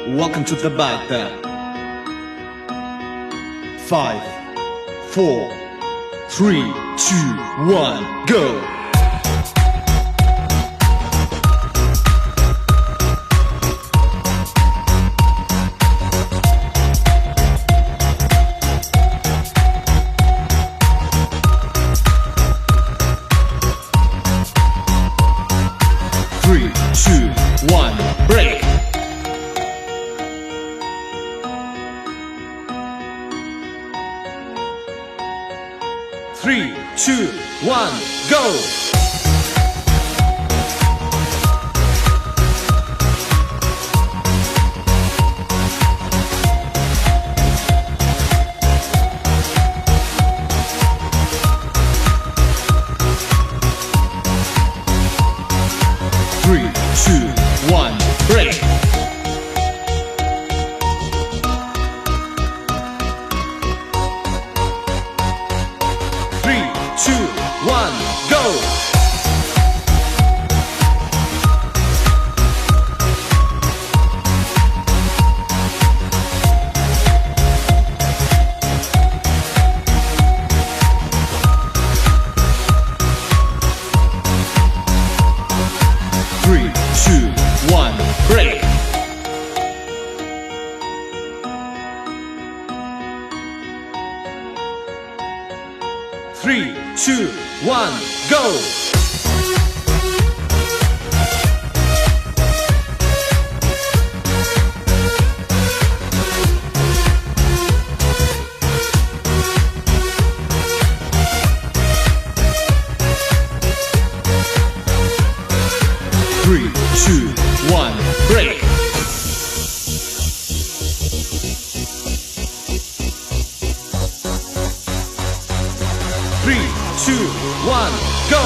Welcome to the battle. 5, 4, 3, 2, 1, go! 3, 2, 1, break! 3, 2, 1, go! 3, 2, 1, break! 3, 2, 1, go! 3, 2, 1, break! 3, 2, 1, go! 3, 2, 1, break! 3, 2, 1, go!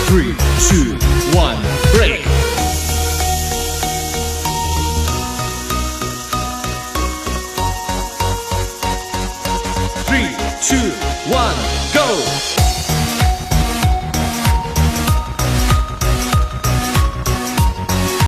3, 2, 1, break! 3, 2, 1, go!